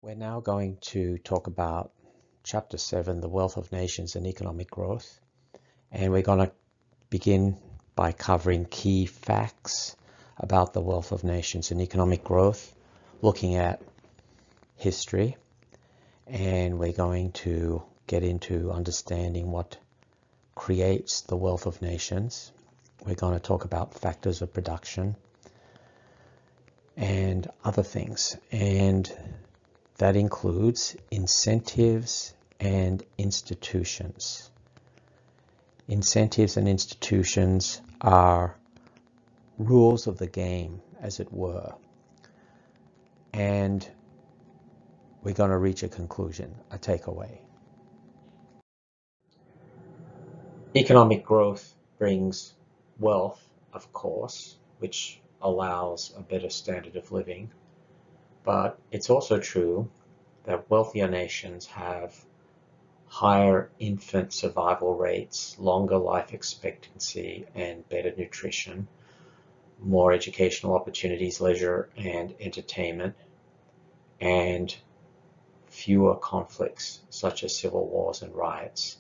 We're now going to talk about Chapter 7, the Wealth of Nations and Economic Growth. And we're going to begin by covering key facts about the wealth of nations and economic growth, looking at history, and we're going to get into understanding what creates the wealth of nations. We're going to talk about factors of production and other things, and that includes incentives and institutions. Incentives and institutions are rules of the game, as it were. And we're going to reach a conclusion, a takeaway. Economic growth brings wealth, of course, which allows a better standard of living. But it's also true that wealthier nations have higher infant survival rates, longer life expectancy, and better nutrition, more educational opportunities, leisure and entertainment, and fewer conflicts such as civil wars and riots,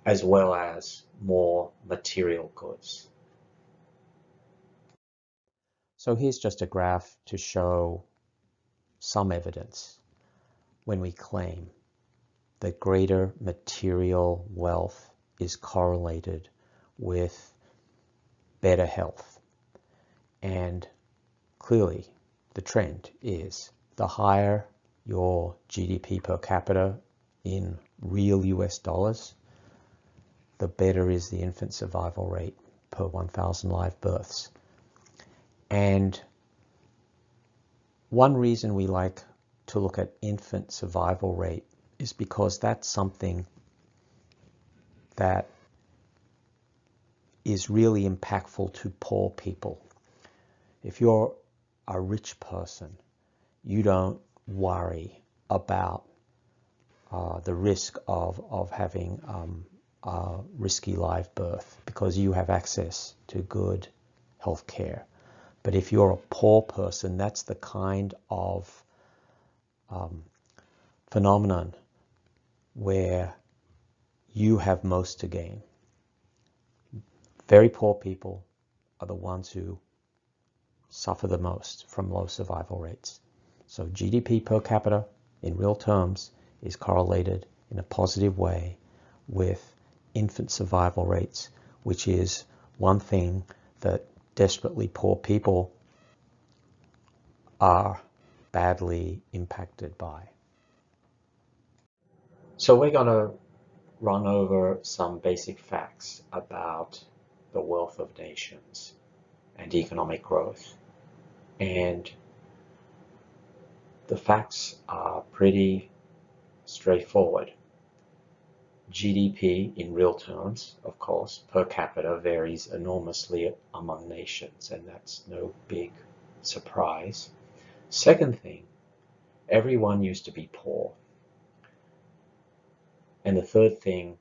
as well as more material goods. So here's just a graph to show some evidence when we claim that greater material wealth is correlated with better health. And clearly, the trend is the higher your GDP per capita in real US dollars, the better is the infant survival rate per 1,000 live births. And one reason we like to look at infant survival rate is because that's something that is really impactful to poor people. If you're a rich person, you don't worry about the risk of having a risky live birth because you have access to good health care. But if you're a poor person, that's the kind of phenomenon where you have most to gain. Very poor people are the ones who suffer the most from low survival rates. So GDP per capita in real terms is correlated in a positive way with infant survival rates, which is one thing that desperately poor people are badly impacted by. So we're going to run over some basic facts about the wealth of nations and economic growth. And the facts are pretty straightforward. GDP in real terms, of course, per capita varies enormously among nations, and that's no big surprise. Second thing, everyone used to be poor. And the third thing,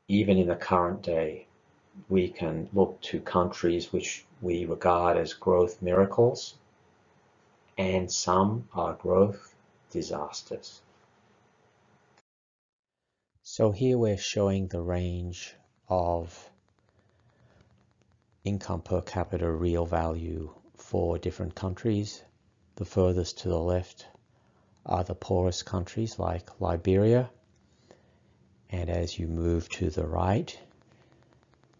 even in the current day, we can look to countries which we regard as growth miracles, and some are growth disasters. So here we're showing the range of income per capita real value for different countries. The furthest to the left are the poorest countries like Liberia. And as you move to the right,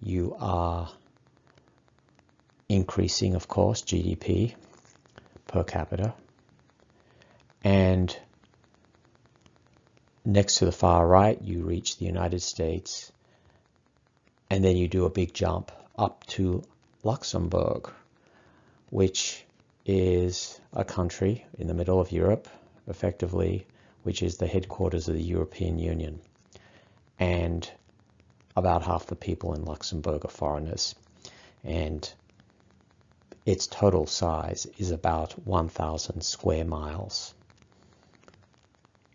you are increasing, of course, GDP per capita. And next to the far right, you reach the United States. And then you do a big jump up to Luxembourg, which is a country in the middle of Europe, effectively, which is the headquarters of the European Union. And about half the people in Luxembourg are foreigners. And its total size is about 1,000 square miles.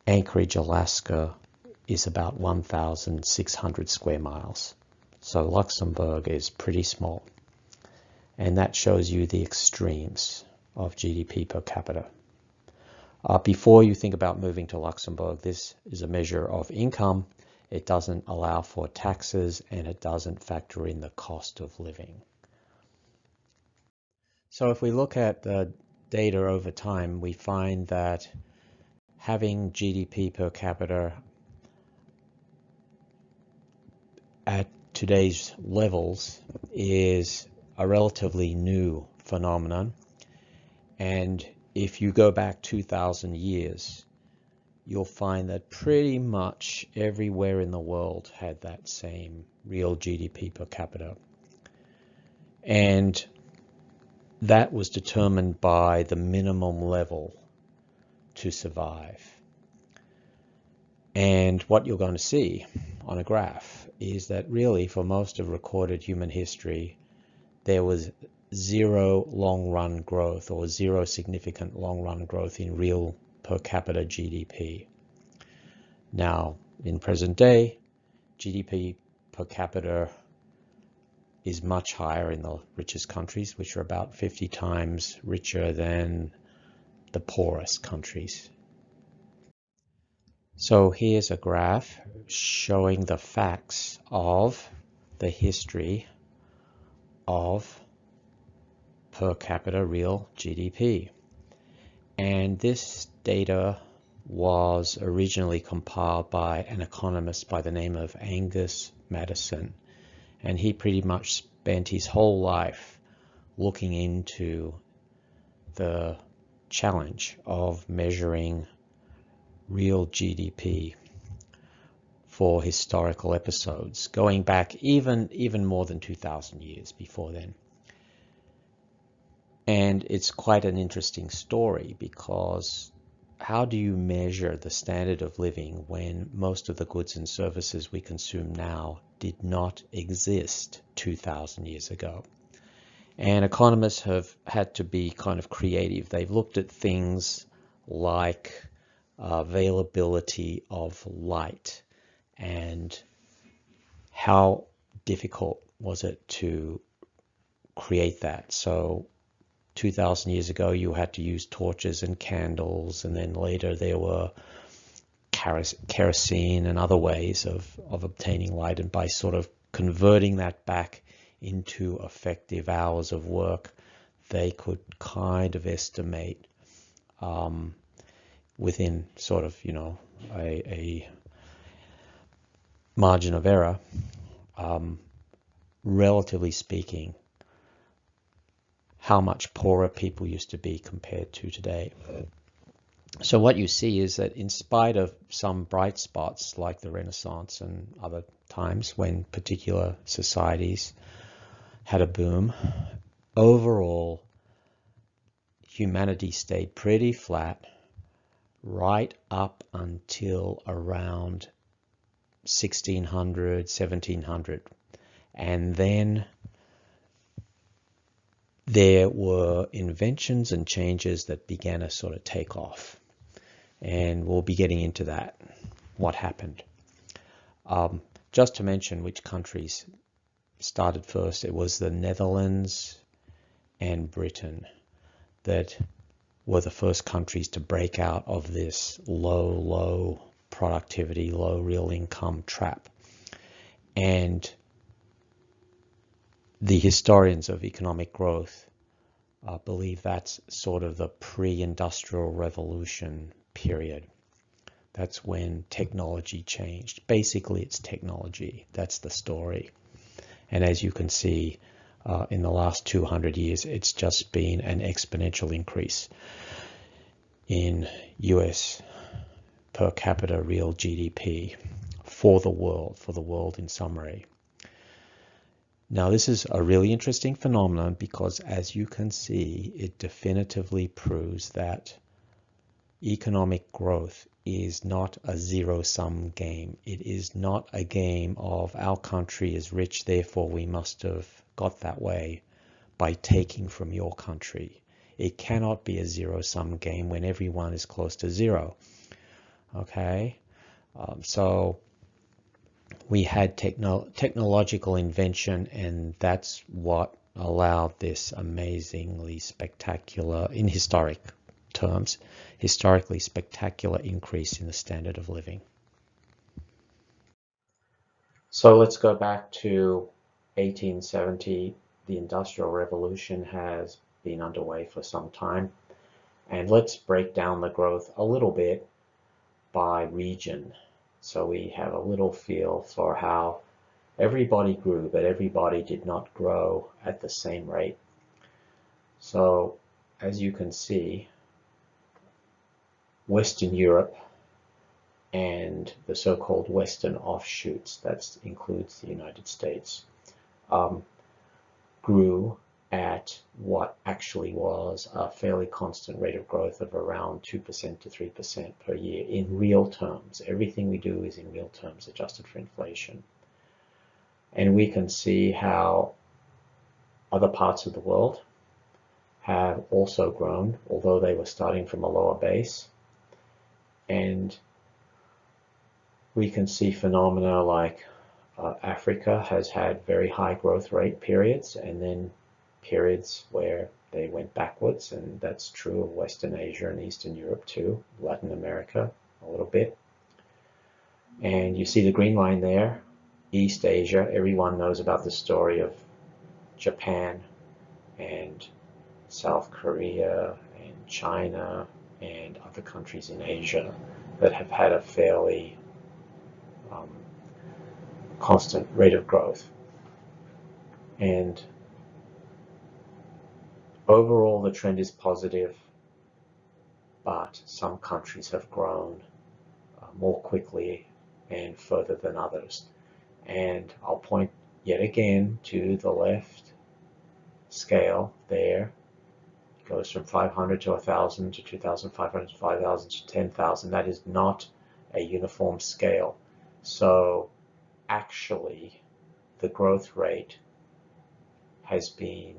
Anchorage, Alaska is about 1,600 square miles. So Luxembourg is pretty small. And that shows you the extremes of GDP per capita. Before you think about moving to Luxembourg, this is a measure of income. It doesn't allow for taxes and it doesn't factor in the cost of living. So if we look at the data over time, we find that having GDP per capita at today's levels is a relatively new phenomenon. And if you go back 2,000 years, you'll find that pretty much everywhere in the world had that same real GDP per capita. And that was determined by the minimum level to survive. And what you're going to see on a graph is that really for most of recorded human history, there was zero long-run growth or zero significant long-run growth in real per capita GDP. Now, in present day, GDP per capita is much higher in the richest countries, which are about 50 times richer than the poorest countries. So here's a graph showing the facts of the history of per capita real GDP. And this data was originally compiled by an economist by the name of Angus Maddison. And he pretty much spent his whole life looking into the challenge of measuring real GDP for historical episodes, going back even more than 2,000 years before then. And it's quite an interesting story because how do you measure the standard of living when most of the goods and services we consume now did not exist 2,000 years ago? And economists have had to be kind of creative. They've looked at things like availability of light and how difficult was it to create that. So 2,000 years ago, you had to use torches and candles, and then later there were kerosene and other ways of obtaining light. And by sort of converting that back into effective hours of work, they could kind of estimate within sort of, a margin of error, relatively speaking, how much poorer people used to be compared to today. So what you see is that in spite of some bright spots like the Renaissance and other times when particular societies had a boom, overall humanity stayed pretty flat right up until around 1600, 1700. And then there were inventions and changes that began to sort of take off. And we'll be getting into that, what happened. Just to mention which countries started first, it was the Netherlands and Britain that were the first countries to break out of this low productivity, low real income trap. And the historians of economic growth believe that's sort of the pre-industrial revolution period. That's when technology changed. Basically, it's technology. That's the story. And as you can see, in the last 200 years, it's just been an exponential increase in US per capita real GDP for the world in summary. Now, this is a really interesting phenomenon because, as you can see, it definitively proves that economic growth is not a zero-sum game. It is not a game of our country is rich, therefore we must have got that way by taking from your country. It cannot be a zero-sum game when everyone is close to zero. Okay? So we had technological invention, and that's what allowed this amazingly spectacular, in historic terms, historically spectacular increase in the standard of living. So let's go back to 1870. The Industrial Revolution has been underway for some time. And let's break down the growth a little bit by region. So we have a little feel for how everybody grew, but everybody did not grow at the same rate. So as you can see, Western Europe and the so-called Western offshoots, that includes the United States, grew at what actually was a fairly constant rate of growth of around 2% to 3% per year in real terms. Everything we do is in real terms, adjusted for inflation. And we can see how other parts of the world have also grown, although they were starting from a lower base. And we can see phenomena like Africa has had very high growth rate periods, and then periods where they went backwards, and that's true of Western Asia and Eastern Europe too, Latin America a little bit. And you see the green line there, East Asia. Everyone knows about the story of Japan and South Korea and China and other countries in Asia that have had a fairly constant rate of growth. And overall, the trend is positive, but some countries have grown more quickly and further than others. And I'll point yet again to the left scale there. It goes from 500 to 1,000 to 2,500 to 5,000 to 10,000. That is not a uniform scale. So actually, the growth rate has been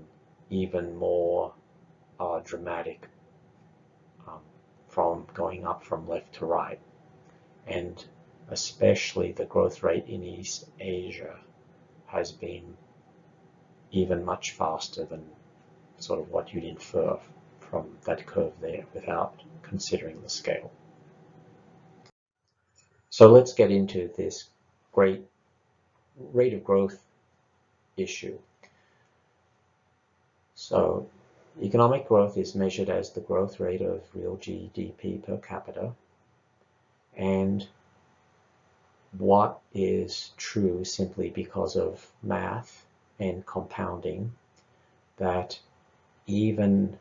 even more dramatic from going up from left to right. And especially the growth rate in East Asia has been even much faster than sort of what you'd infer from that curve there without considering the scale. So let's get into this great rate of growth issue. So economic growth is measured as the growth rate of real GDP per capita, and what is true simply because of math and compounding, that even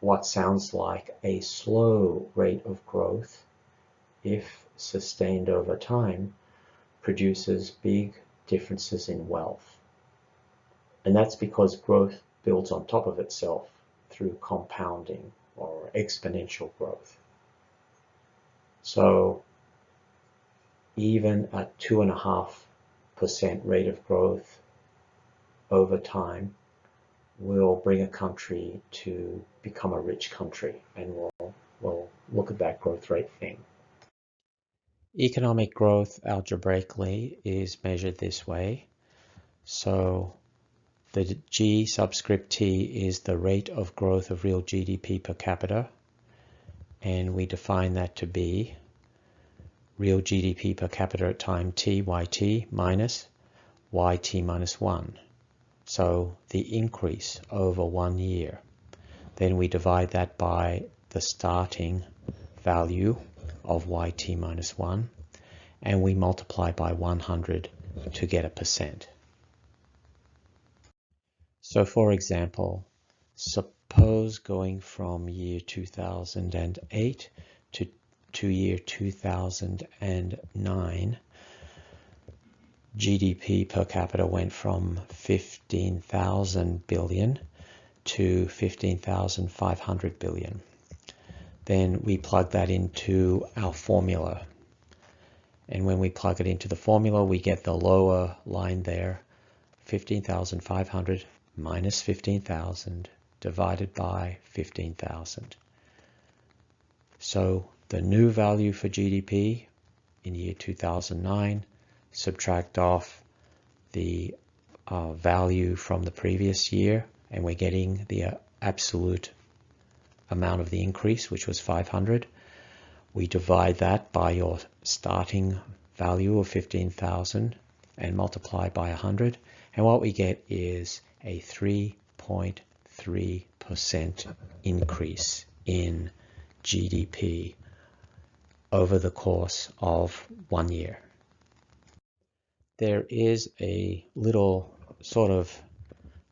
what sounds like a slow rate of growth, if sustained over time, produces big differences in wealth. And that's because growth builds on top of itself through compounding or exponential growth. So even a 2.5% rate of growth over time will bring a country to become a rich country, and we'll look at that growth rate thing. Economic growth algebraically is measured this way. So the G subscript T is the rate of growth of real GDP per capita, and we define that to be real GDP per capita at time t, yt, minus yt minus 1. So the increase over 1 year. Then we divide that by the starting value of yt minus 1, and we multiply by 100 to get a percent. So for example, suppose going from year 2008 to year 2009, GDP per capita went from 15,000 billion to 15,500 billion. Then we plug that into our formula. And when we plug it into the formula, we get the lower line there, 15,500 minus 15,000 divided by 15,000. So the new value for GDP in year 2009, subtract off the value from the previous year, and we're getting the absolute amount of the increase, which was 500. We divide that by your starting value of 15,000 and multiply by 100. And what we get is a 3.3% increase in GDP over the course of 1 year. There is a little sort of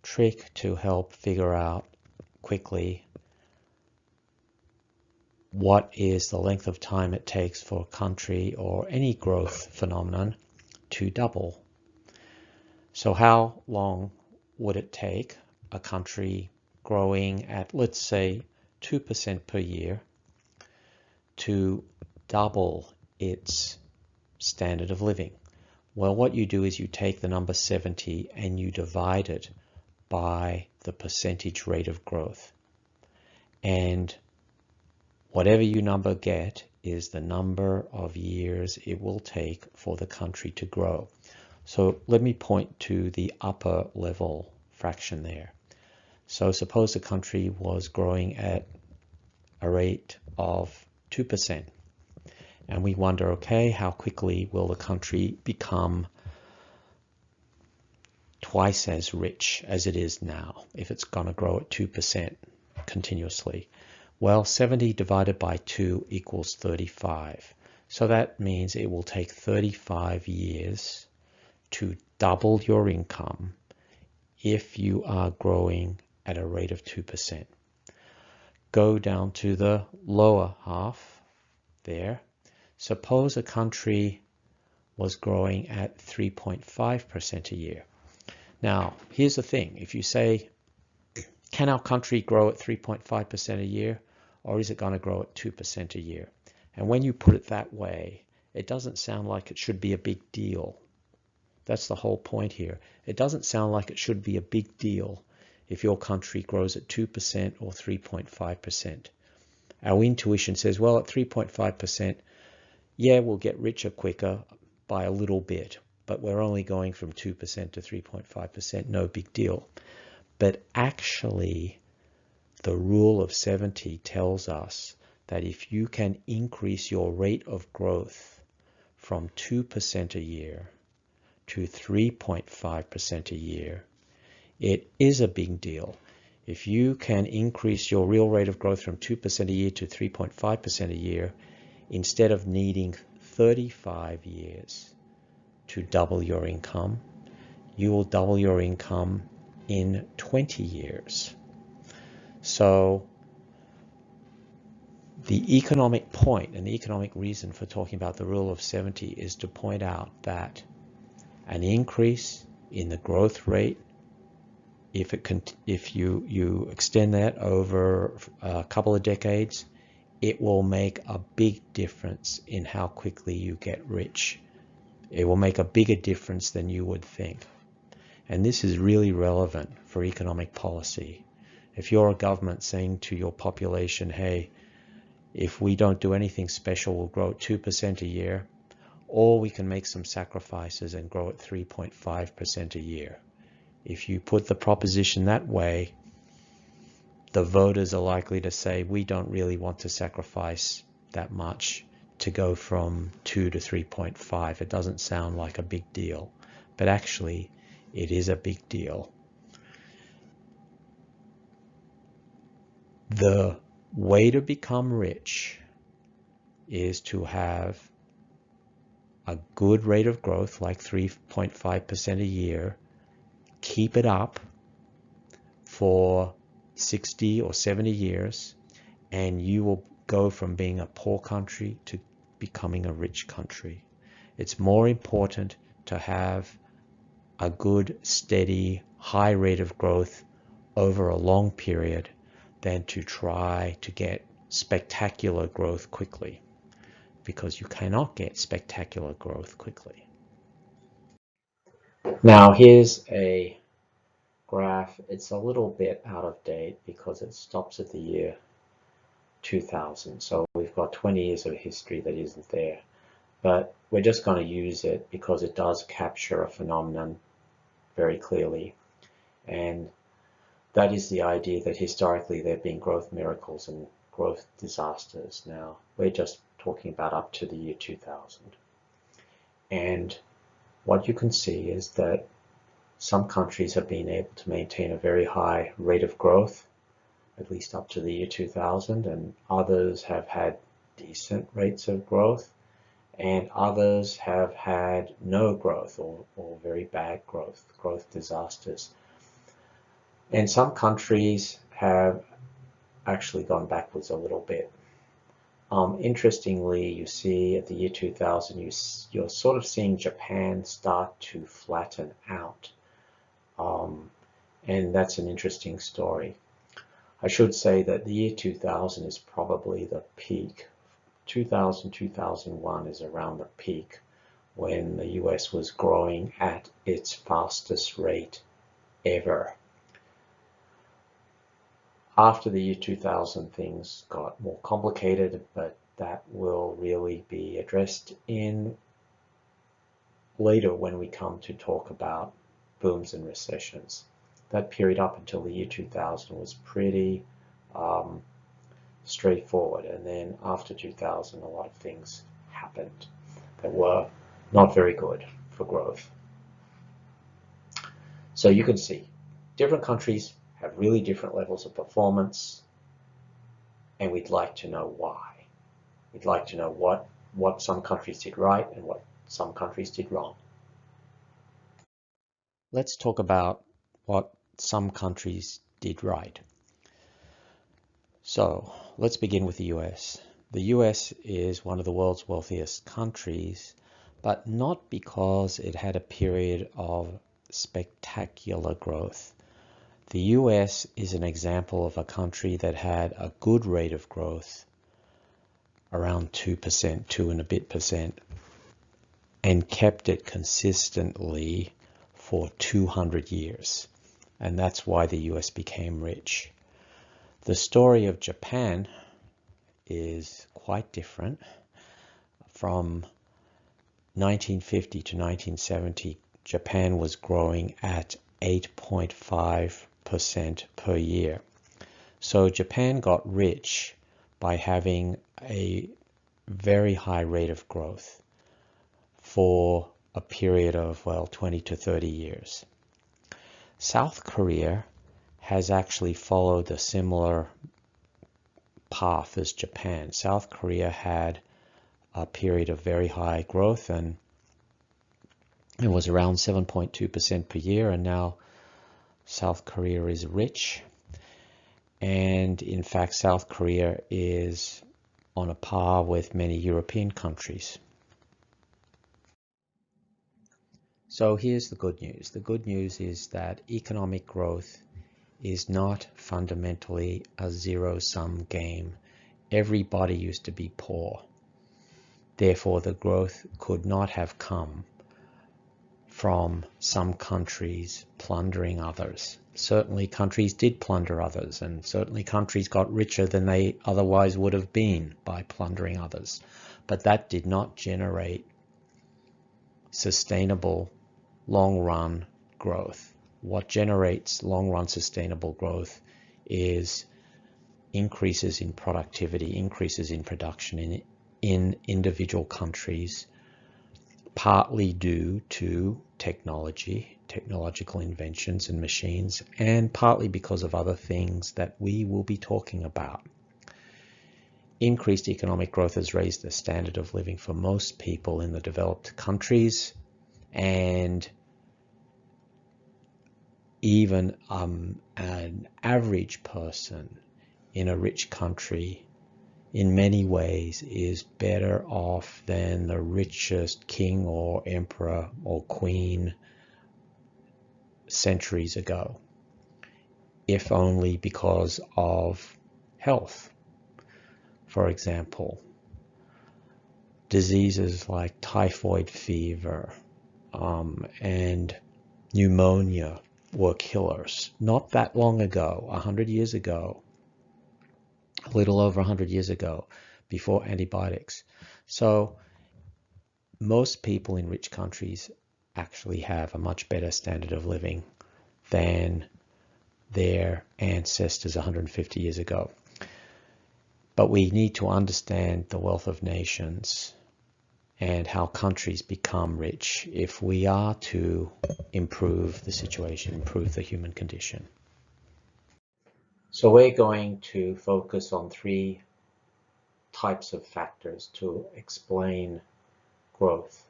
trick to help figure out quickly what is the length of time it takes for a country or any growth phenomenon to double. So how long would it take a country growing at, let's say, 2% per year to double its standard of living? Well, what you do is you take the number 70 and you divide it by the percentage rate of growth. And whatever you number get is the number of years it will take for the country to grow. So let me point to the upper level fraction there. So suppose the country was growing at a rate of 2%. And we wonder, okay, how quickly will the country become twice as rich as it is now if it's going to grow at 2% continuously? Well, 70 divided by 2 equals 35. So that means it will take 35 years to double your income if you are growing at a rate of 2%. Go down to the lower half there. Suppose a country was growing at 3.5% a year. Now, here's the thing. If you say, can our country grow at 3.5% a year, or is it going to grow at 2% a year? And when you put it that way, it doesn't sound like it should be a big deal. That's the whole point here. It doesn't sound like it should be a big deal if your country grows at 2% or 3.5%. Our intuition says, well, at 3.5%, yeah, we'll get richer quicker by a little bit, but we're only going from 2% to 3.5%, no big deal. But actually, the rule of 70 tells us that if you can increase your rate of growth from 2% a year to 3.5% a year, it is a big deal. If you can increase your real rate of growth from 2% a year to 3.5% a year, instead of needing 35 years to double your income, you will double your income in 20 years. So the economic point and the economic reason for talking about the rule of 70 is to point out that an increase in the growth rate, if you extend that over a couple of decades, it will make a big difference in how quickly you get rich. It will make a bigger difference than you would think. And this is really relevant for economic policy. If you're a government saying to your population, hey, if we don't do anything special, we'll grow at 2% a year, or we can make some sacrifices and grow at 3.5% a year. If you put the proposition that way, the voters are likely to say, we don't really want to sacrifice that much to go from 2 to 3.5. It doesn't sound like a big deal, but actually it is a big deal. The way to become rich is to have a good rate of growth, like 3.5% a year, keep it up for 60 or 70 years, and you will go from being a poor country to becoming a rich country. It's more important to have a good, steady, high rate of growth over a long period than to try to get spectacular growth quickly, because you cannot get spectacular growth quickly. Now here's a graph. It's a little bit out of date because it stops at the year 2000. So we've got 20 years of history that isn't there. But we're just going to use it because it does capture a phenomenon very clearly. And That is the idea that historically there have been growth miracles and growth disasters. Now, we're just talking about up to the year 2000. And what you can see is that some countries have been able to maintain a very high rate of growth, at least up to the year 2000, and others have had decent rates of growth, and others have had no growth or very bad growth disasters. And some countries have actually gone backwards a little bit. Interestingly, you see at the year 2000, you're sort of seeing Japan start to flatten out. And that's an interesting story. I should say that the year 2000 is probably the peak. 2000, 2001 is around the peak when the US was growing at its fastest rate ever. After the year 2000, things got more complicated, but that will really be addressed in later when we come to talk about booms and recessions. That period up until the year 2000 was pretty straightforward, and then after 2000 a lot of things happened that were not very good for growth. So you can see different countries have really different levels of performance, and we'd like to know why. We'd like to know what some countries did right and what some countries did wrong. Let's talk about what some countries did right. So let's begin with the US. The US is one of the world's wealthiest countries, but not because it had a period of spectacular growth. The US is an example of a country that had a good rate of growth, around 2%, 2 and a bit percent, and kept it consistently for 200 years. And that's why the US became rich. The story of Japan is quite different. From 1950 to 1970, Japan was growing at 8.5% per year. So Japan got rich by having a very high rate of growth for a period of, 20 to 30 years. South Korea has actually followed a similar path as Japan. South Korea had a period of very high growth, and it was around 7.2% per year, and now South Korea is rich. And in fact, South Korea is on a par with many European countries. So here's the good news. The good news is that economic growth is not fundamentally a zero-sum game. Everybody used to be poor. Therefore, the growth could not have come from some countries plundering others. Certainly countries did plunder others, and certainly countries got richer than they otherwise would have been by plundering others. But that did not generate sustainable long-run growth. What generates long-run sustainable growth is increases in productivity, increases in production in individual countries, partly due to technological inventions and machines, and partly because of other things that we will be talking about. Increased economic growth has raised the standard of living for most people in the developed countries, and even an average person in a rich country in many ways is better off than the richest king or emperor or queen centuries ago, if only because of health. For example, diseases like typhoid fever and pneumonia were killers not that long ago, 100 years ago, a little over 100 years ago, before antibiotics. So most people in rich countries actually have a much better standard of living than their ancestors 150 years ago. But we need to understand the wealth of nations and how countries become rich if we are to improve the situation, improve the human condition. So we're going to focus on three types of factors to explain growth.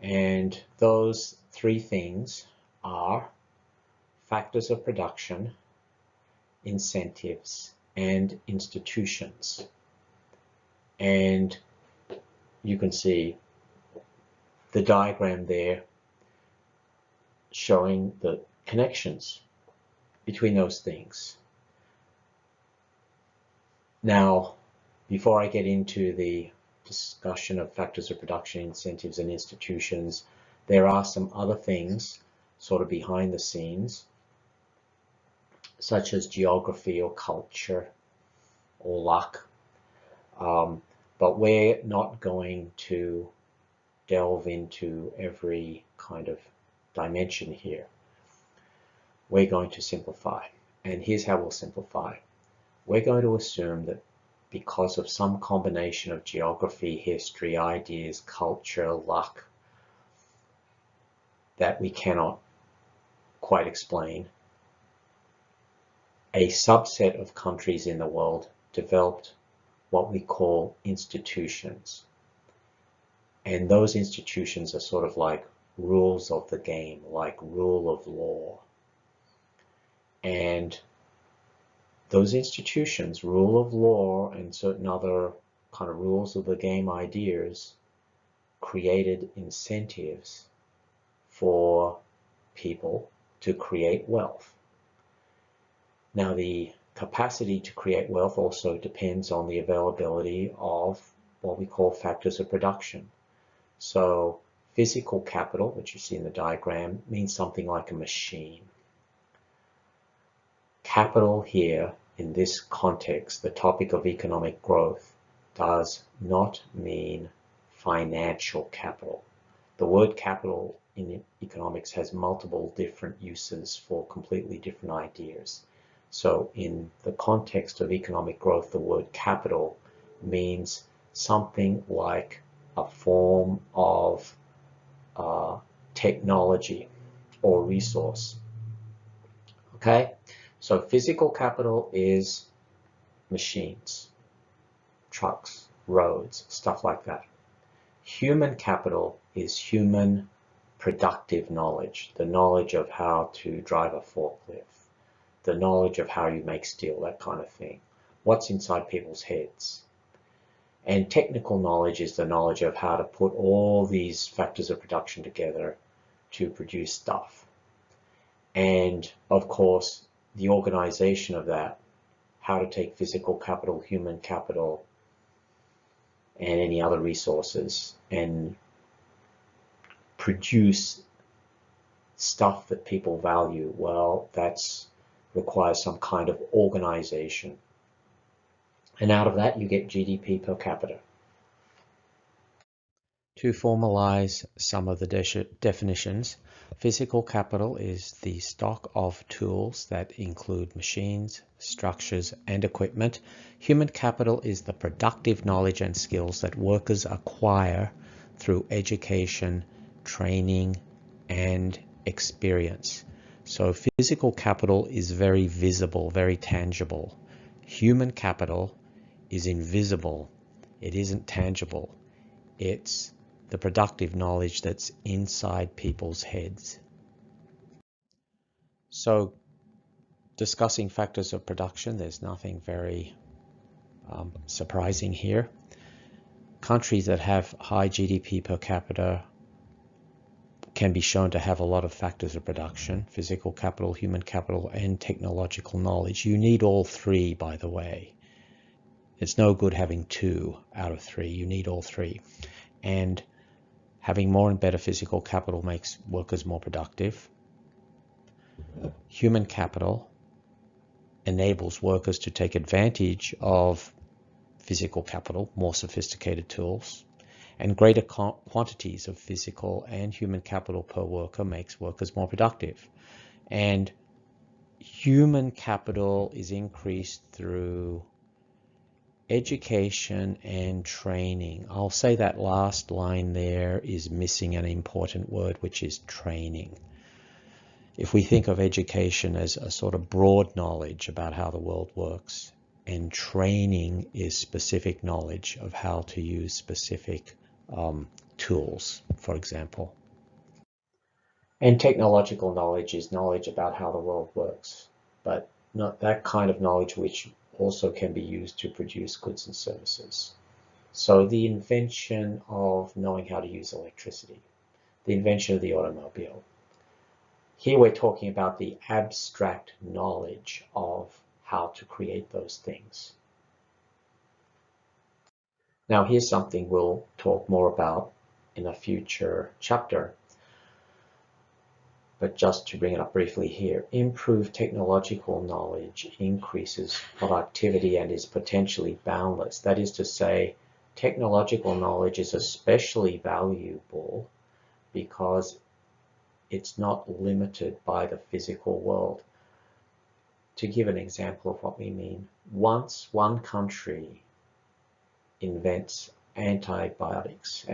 And those three things are factors of production, incentives, and institutions. And you can see the diagram there showing the connections between those things. Now, before I get into the discussion of factors of production, incentives, and institutions, there are some other things sort of behind the scenes, such as geography or culture or luck. But we're not going to delve into every kind of dimension here. We're going to simplify. And here's how we'll simplify. We're going to assume that because of some combination of geography, history, ideas, culture, luck, that we cannot quite explain, a subset of countries in the world developed what we call institutions. And those institutions are sort of like rules of the game, like rule of law. And those institutions, rule of law and certain other kind of rules of the game ideas, created incentives for people to create wealth. Now, the capacity to create wealth also depends on the availability of what we call factors of production. So physical capital, which you see in the diagram, means something like a machine. Capital here, in this context, the topic of economic growth, does not mean financial capital. The word capital in economics has multiple different uses for completely different ideas. So in the context of economic growth, the word capital means something like a form of technology or resource. Okay? So physical capital is machines, trucks, roads, stuff like that. Human capital is human productive knowledge, the knowledge of how to drive a forklift, the knowledge of how you make steel, that kind of thing. What's inside people's heads. And technical knowledge is the knowledge of how to put all these factors of production together to produce stuff. And of course, the organization of that, how to take physical capital, human capital, and any other resources and produce stuff that people value. Well, that's requires some kind of organization. And out of that, you get GDP per capita. To formalize some of the definitions, physical capital is the stock of tools that include machines, structures, and equipment. Human capital is the productive knowledge and skills that workers acquire through education, training, and experience. So physical capital is very visible, very tangible. Human capital is invisible. It isn't tangible. It's the productive knowledge that's inside people's heads. So discussing factors of production, there's nothing very surprising here. Countries that have high GDP per capita can be shown to have a lot of factors of production: physical capital, human capital, and technological knowledge. You need all three, by the way. It's no good having 2 out of 3. You need all three. And having more and better physical capital makes workers more productive. Human capital enables workers to take advantage of physical capital, more sophisticated tools, and greater quantities of physical and human capital per worker makes workers more productive. And human capital is increased through education and training. I'll say that last line there is missing an important word, which is training. If we think of education as a sort of broad knowledge about how the world works, and training is specific knowledge of how to use specific tools, for example. And technological knowledge is knowledge about how the world works, but not that kind of knowledge which also can be used to produce goods and services. So the invention of knowing how to use electricity, the invention of the automobile. Here we're talking about the abstract knowledge of how to create those things. Now here's something we'll talk more about in a future chapter, but just to bring it up briefly here, improved technological knowledge increases productivity and is potentially boundless. That is to say, technological knowledge is especially valuable because it's not limited by the physical world. To give an example of what we mean, once one country invents antibiotics,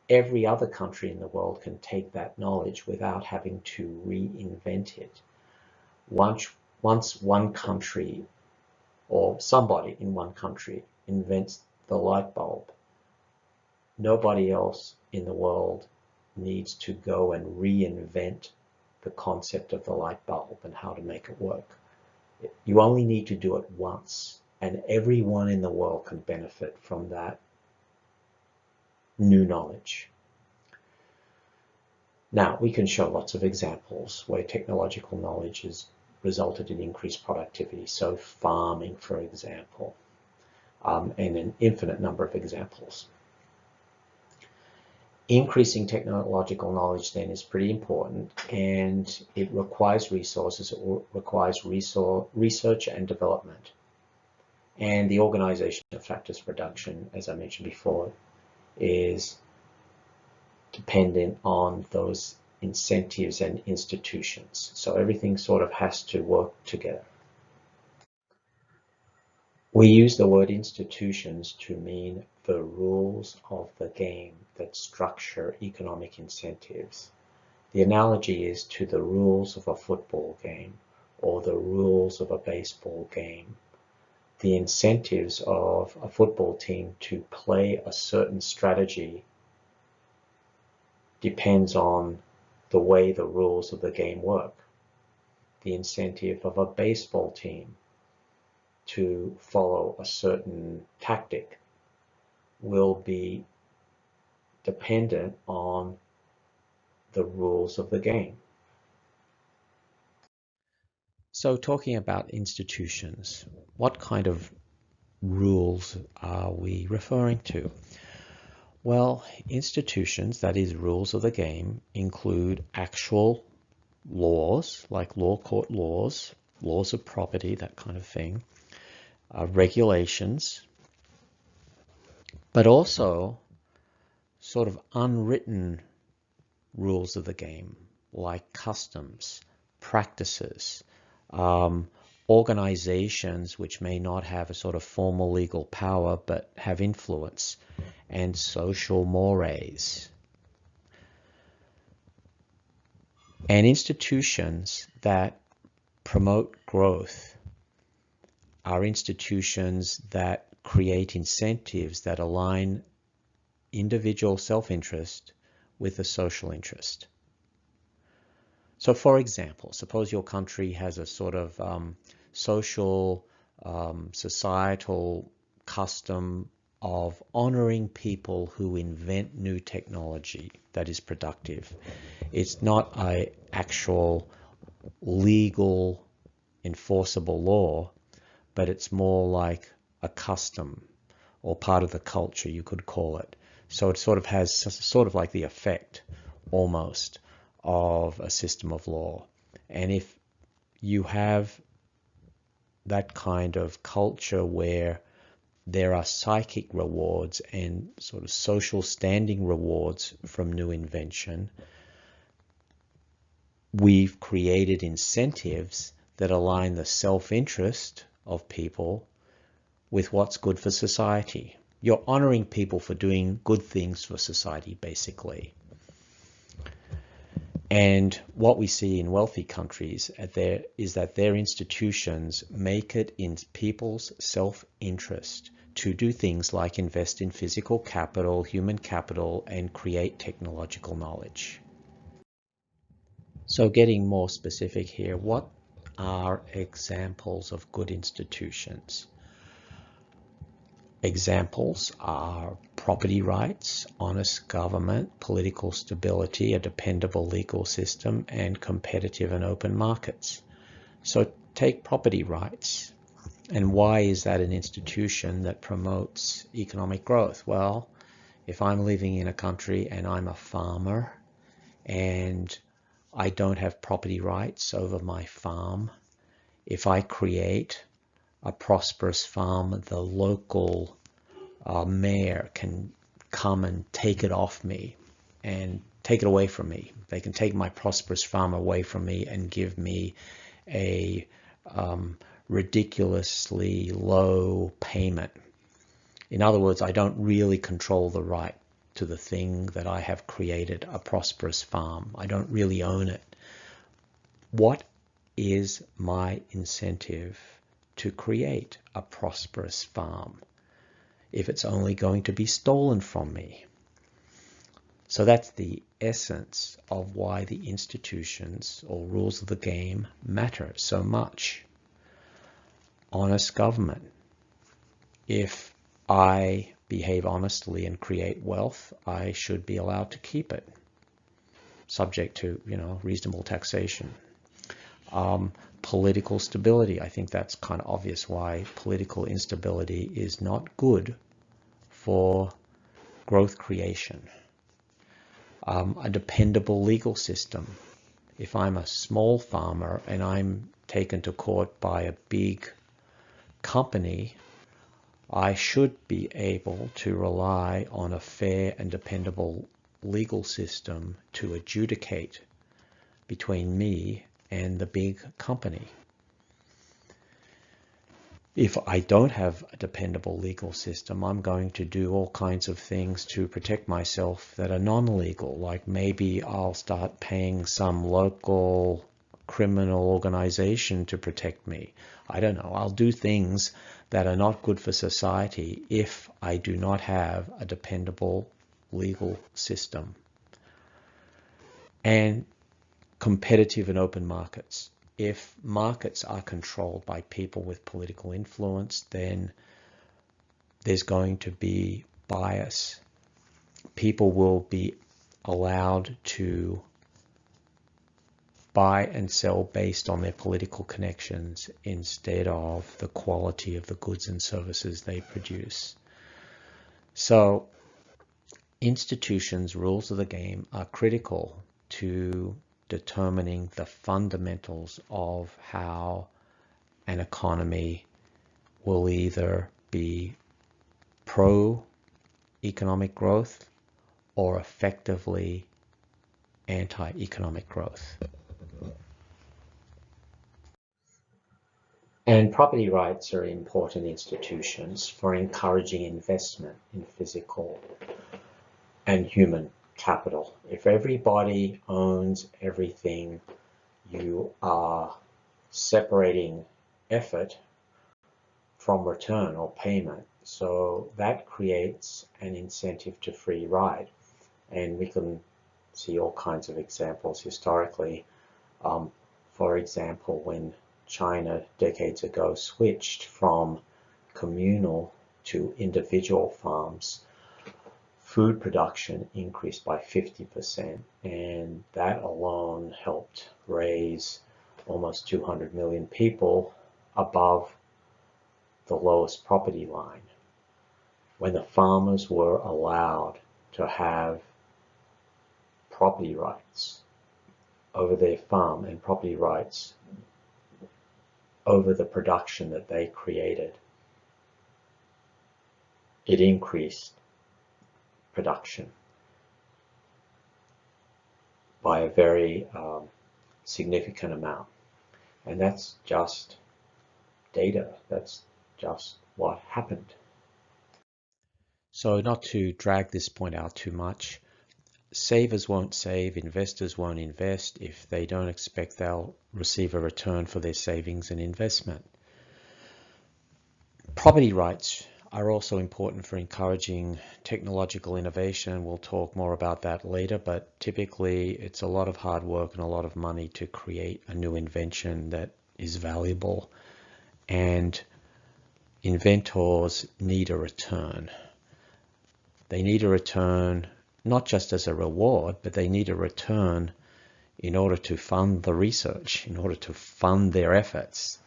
every other country in the world can take that knowledge without having to reinvent it. Once one country or somebody in one country invents the light bulb, nobody else in the world needs to go and reinvent the concept of the light bulb and how to make it work. You only need to do it once, and everyone in the world can benefit from that new knowledge. Now, we can show lots of examples where technological knowledge has resulted in increased productivity. So farming, for example, and an infinite number of examples. Increasing technological knowledge then is pretty important, and it requires resources, it requires research and development. And the organization of factors reduction, as I mentioned before, is dependent on those incentives and institutions. So everything sort of has to work together. We use the word institutions to mean the rules of the game that structure economic incentives. The analogy is to the rules of a football game or the rules of a baseball game. The incentives of a football team to play a certain strategy depends on the way the rules of the game work. The incentive of a baseball team to follow a certain tactic will be dependent on the rules of the game. So talking about institutions, what kind of rules are we referring to? Well, institutions, that is rules of the game, include actual laws, like law court laws, laws of property, that kind of thing, regulations, but also sort of unwritten rules of the game, like customs, practices, organizations which may not have a sort of formal legal power but have influence, and social mores. And institutions that promote growth are institutions that create incentives that align individual self-interest with the social interest. So for example, suppose your country has a sort of social, societal custom of honoring people who invent new technology that is productive. It's not an actual legal enforceable law, but it's more like a custom or part of the culture, you could call it. So it sort of has sort of like the effect almost of a system of law. And if you have that kind of culture where there are psychic rewards and sort of social standing rewards from new invention, we've created incentives that align the self-interest of people with what's good for society. You're honoring people for doing good things for society, basically. And what we see in wealthy countries is that their institutions make it in people's self-interest to do things like invest in physical capital, human capital, and create technological knowledge. So getting more specific here, what are examples of good institutions? Examples are property rights, honest government, political stability, a dependable legal system, and competitive and open markets. So take property rights. And why is that an institution that promotes economic growth? Well, if I'm living in a country and I'm a farmer and I don't have property rights over my farm, if I create a prosperous farm, the local mayor can come and take it off me and take it away from me. They can take my prosperous farm away from me and give me a ridiculously low payment. In other words, I don't really control the right to the thing that I have created, a prosperous farm. I don't really own it. What is my incentive to create a prosperous farm if it's only going to be stolen from me? So that's the essence of why the institutions or rules of the game matter so much. Honest government. If I behave honestly and create wealth, I should be allowed to keep it, subject to, reasonable taxation. Political stability. I think that's kind of obvious why political instability is not good for growth creation. A dependable legal system. If I'm a small farmer and I'm taken to court by a big company, I should be able to rely on a fair and dependable legal system to adjudicate between me and the big company. If I don't have a dependable legal system, I'm going to do all kinds of things to protect myself that are non-legal. Like maybe I'll start paying some local criminal organization to protect me. I don't know. I'll do things that are not good for society if I do not have a dependable legal system. And competitive and open markets. If markets are controlled by people with political influence, then there's going to be bias. People will be allowed to buy and sell based on their political connections instead of the quality of the goods and services they produce. So institutions, rules of the game, are critical to determining the fundamentals of how an economy will either be pro-economic growth or effectively anti-economic growth. And property rights are important institutions for encouraging investment in physical and human capital. If everybody owns everything, you are separating effort from return or payment. So that creates an incentive to free ride. And we can see all kinds of examples historically. For example, when China decades ago switched from communal to individual farms, food production increased by 50%, and that alone helped raise almost 200 million people above the lowest property line. When the farmers were allowed to have property rights over their farm and property rights over the production that they created, it increased production by a very significant amount. And that's just data. That's just what happened. So not to drag this point out too much, savers won't save, investors won't invest if they don't expect they'll receive a return for their savings and investment. Property rights are also important for encouraging technological innovation. We'll talk more about that later, but typically it's a lot of hard work and a lot of money to create a new invention that is valuable, and inventors need a return. They need a return not just as a reward, but they need a return in order to fund the research, in order to fund their efforts.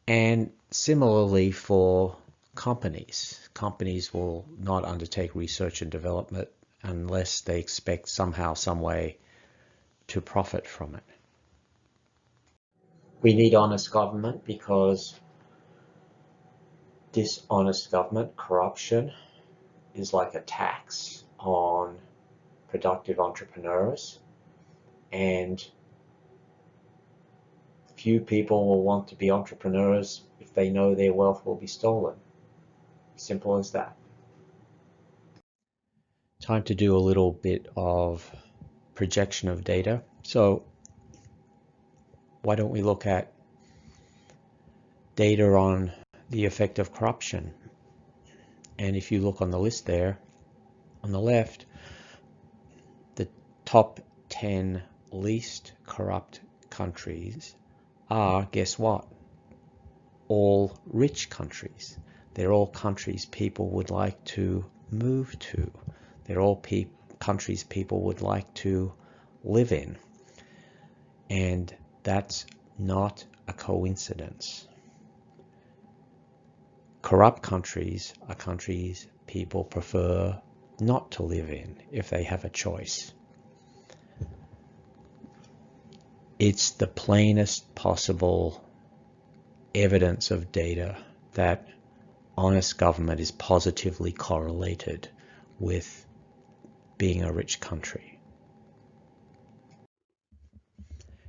And similarly for companies. Companies will not undertake research and development unless they expect somehow, some way to profit from it. We need honest government because dishonest government, corruption, is like a tax on productive entrepreneurs, and few people will want to be entrepreneurs if they know their wealth will be stolen. Simple as that. Time to do a little bit of projection of data. So why don't we look at data on the effect of corruption? And if you look on the list there, on the left, the top 10 least corrupt countries are, guess what? All rich countries. They're all countries people would like to move to. They're all countries people would like to live in. And that's not a coincidence. Corrupt countries are countries people prefer not to live in if they have a choice. It's the plainest possible evidence of data that honest government is positively correlated with being a rich country.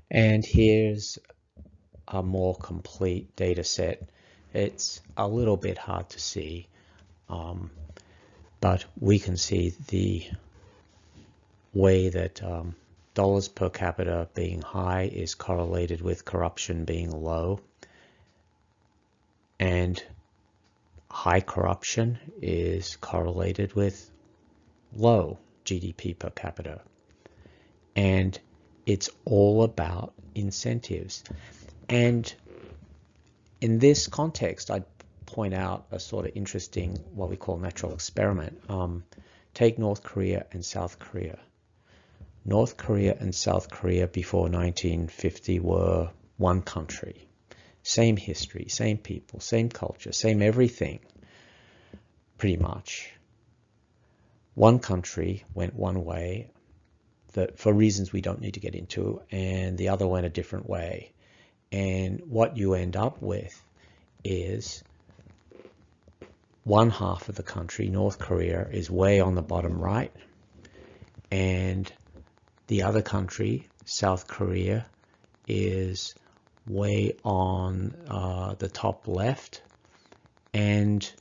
And here's a more complete data set. It's a little bit hard to see, but we can see the way that dollars per capita being high is correlated with corruption being low, and high corruption is correlated with low GDP per capita. And it's all about incentives. And in this context, I'd point out a sort of interesting, what we call natural experiment. Take North Korea and South Korea. North Korea and South Korea before 1950 were one country. Same history, same people, same culture, same everything, pretty much. One country went one way that for reasons we don't need to get into, and the other went a different way. And what you end up with is one half of the country, North Korea, is way on the bottom right, and the other country, South Korea, is way on the top left, and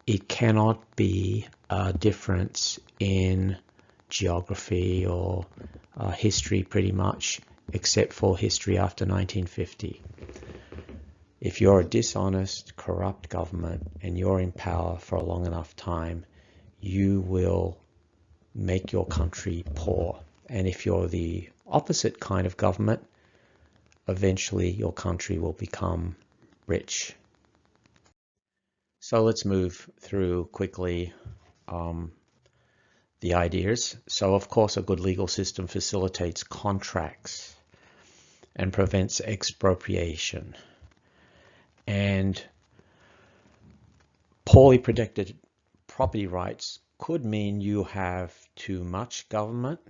it cannot be a difference in geography or history pretty much, except for history after 1950. If you're a dishonest, corrupt government and you're in power for a long enough time, you will make your country poor. And if you're the opposite kind of government, eventually your country will become rich. So let's move through quickly the ideas. So of course a good legal system facilitates contracts and prevents expropriation. And poorly protected property rights could mean you have too much government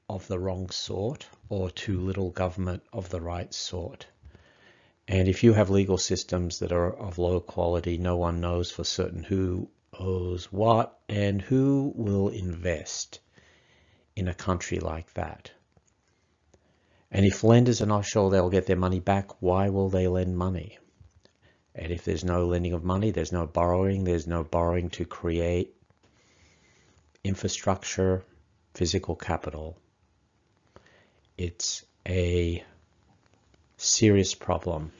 of the wrong sort or too little government of the right sort. And if you have legal systems that are of low quality, no one knows for certain who owes what and who will invest in a country like that. And if lenders are not sure they'll get their money back, why will they lend money? And if there's no lending of money, there's no borrowing. There's no borrowing to create infrastructure, physical capital. It's a serious problem.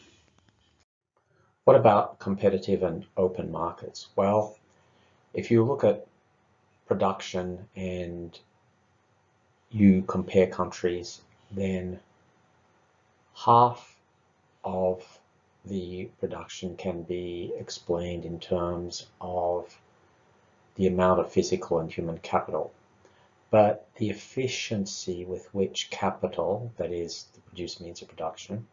What about competitive and open markets? Well, if you look at production and you compare countries, then half of the production can be explained in terms of the amount of physical and human capital. But the efficiency with which capital, that is the produced means of production,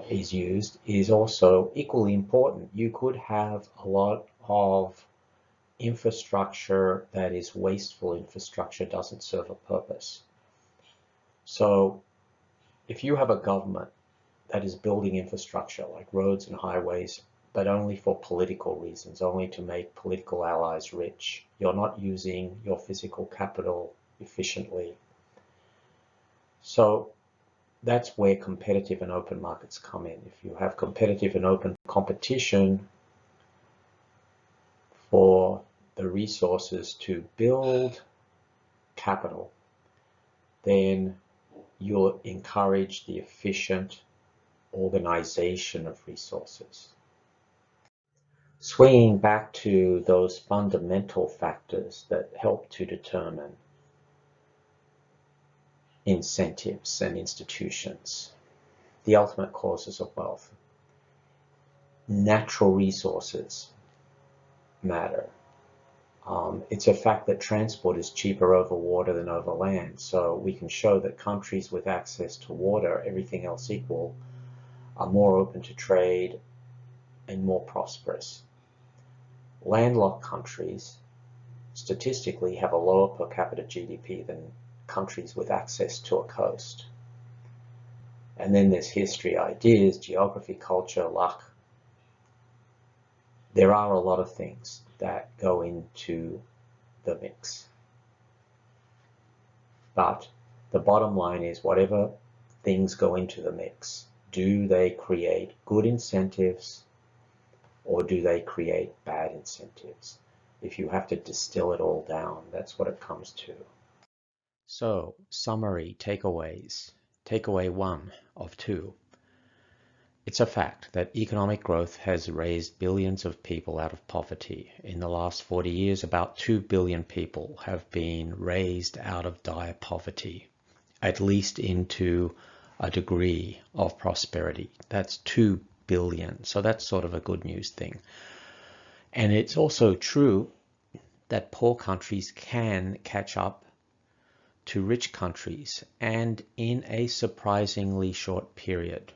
is used is also equally important. You could have a lot of infrastructure that is wasteful infrastructure, doesn't serve a purpose. So if you have a government that is building infrastructure like roads and highways, but only for political reasons, only to make political allies rich, you're not using your physical capital efficiently. So that's where competitive and open markets come in. If you have competitive and open competition for the resources to build capital, then you'll encourage the efficient organization of resources. Swinging back to those fundamental factors that help to determine incentives and institutions, the ultimate causes of wealth. Natural resources matter. It's a fact that transport is cheaper over water than over land. So we can show that countries with access to water, everything else equal, are more open to trade and more prosperous. Landlocked countries statistically have a lower per capita GDP than countries with access to a coast. And then there's history, ideas, geography, culture, luck. There are a lot of things that go into the mix. But the bottom line is, whatever things go into the mix, do they create good incentives or do they create bad incentives? If you have to distill it all down, that's what it comes to. So, summary takeaways. Takeaway 1 of 2. It's a fact that economic growth has raised billions of people out of poverty. In the last 40 years, about 2 billion people have been raised out of dire poverty, at least into a degree of prosperity. That's 2 billion. So that's sort of a good news thing. And it's also true that poor countries can catch up to rich countries, and in a surprisingly short period.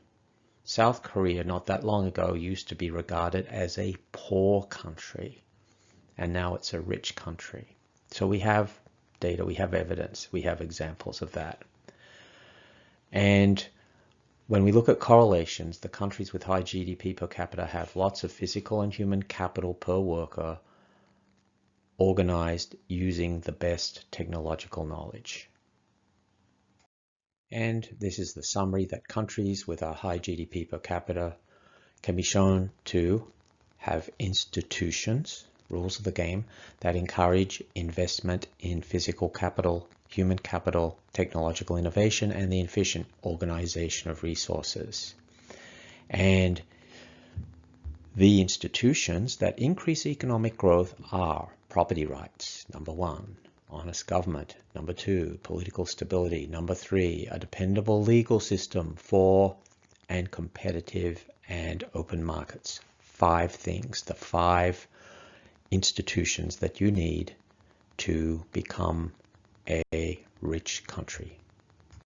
South Korea, not that long ago, used to be regarded as a poor country, and now it's a rich country. So we have data, we have evidence, we have examples of that. And when we look at correlations, the countries with high GDP per capita have lots of physical and human capital per worker organized using the best technological knowledge. And this is the summary that countries with a high GDP per capita can be shown to have institutions, rules of the game, that encourage investment in physical capital, human capital, technological innovation, and the efficient organization of resources. And the institutions that increase economic growth are property rights, number 1. Honest government, number 2. Political stability, number 3. A dependable legal system, 4. And competitive and open markets. 5 things, the 5 institutions that you need to become a rich country.